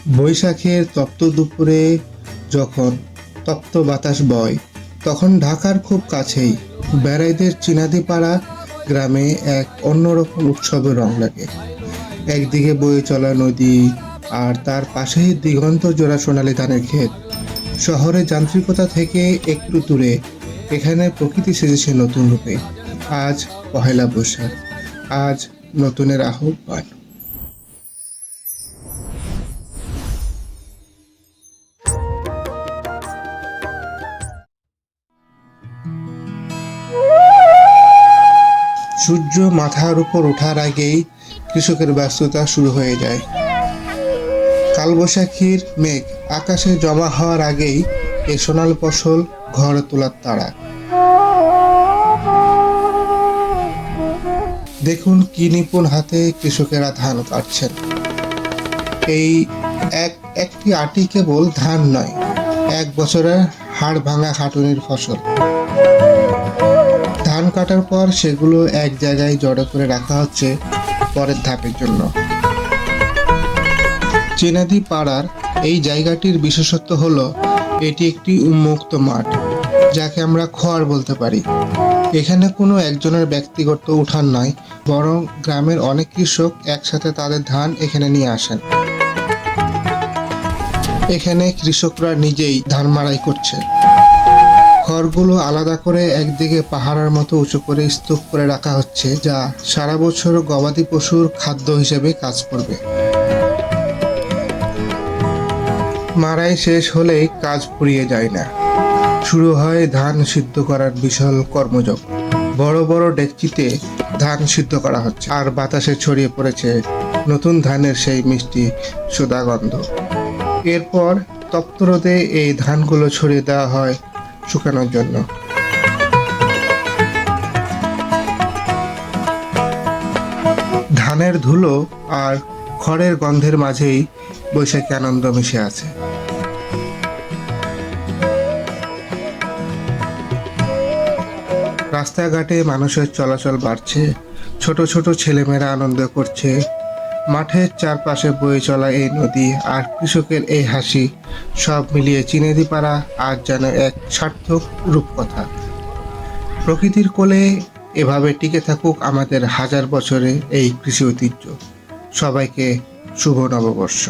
বৈশাখের তপ্ত দুপুরে যখন তপ্ত বাতাস বয়, তখন ঢাকার খুব কাছেই বেড়াইদের চিনাদিপাড়া গ্রামে এক অন্যরকম উৎসবের রং লাগে। একদিকে বয়ে চলা নদী, আর তার পাশেই দিগন্ত জোড়া সোনালী ধানের ক্ষেত। শহরের যান্ত্রিকতা থেকে একটু দূরে এখানে প্রকৃতি সেজেছে নতুন রূপে। আজ পহেলা বৈশাখ, আজ নতুনের আহ্বান। সূর্য মাথার উপর ওঠার আগেই কৃষকের ব্যস্ততা শুরু হয়ে যায়। কালবৈশাখীর মেঘ আকাশে জমা হওয়ার আগেই এ সোনাল ফসল ঘরে তোলার তাড়া। দেখুন কি নিপুণ হাতে কৃষকেরা ধান কাটছেন। এই একটি আটি কেবল ধান নয়, এক বছরের হাড় ভাঙা খাটুনির ফসল। ধান কাটার পর সেগুলো এক জায়গায় জড়ো করে রাখা হচ্ছে পরের ধাপের জন্য। চেনাদি পাড়ার এই জায়গাটির বিশেষত্ব হলো এটি একটি উন্মুক্ত মাঠ, যাকে আমরা খোয়ার বলতে পারি। এখানে কোনো একজনের ব্যক্তিগত উঠান নয়, বরং গ্রামের অনেক কৃষক একসাথে তাদের ধান এখানে নিয়ে আসেন। এখানে কৃষকরা নিজেই ধান মাড়াই করছে। খড়গুলো আলাদা করে একদিকে পাহাড়ের মতো উঁচু করে স্তূপ করে রাখা হচ্ছে, যা সারা বছর গবাদি পশুর খাদ্য হিসেবে কাজ করবে। মাড়াই শেষ হলেই কাজ ফুরিয়ে যায় না, শুরু হয় ধান সিদ্ধ করার বিশাল কর্মযজ্ঞ। বড় বড় ডেকচিতে ধান সিদ্ধ করা হচ্ছে, আর বাতাসে ছড়িয়ে পড়েছে নতুন ধানের সেই মিষ্টি সুদা গন্ধ। এরপর তপ্ত রোদে এই ধানগুলো ছড়িয়ে দেওয়া হয় শুকানোর জন্য। ধানের ধুলো আর খড়ের গন্ধের মাঝেই বৈশাখী আনন্দ মিশে আছে। রাস্তাঘাটে মানুষের চলাচল বাড়ছে, ছোট ছোট ছেলেমেয়েরা আনন্দ করছে। মাঠের চারপাশে বয়ে চলা এই নদী আর কৃষকের এই হাসি, সব মিলিয়ে চিনেদিপাড়া আজ যেন এক সার্থক রূপকথা। প্রকৃতির কোলে এভাবে টিকে থাকুক আমাদের হাজার বছরে এই কৃষি ঐতিহ্য। সবাইকে শুভ নববর্ষ।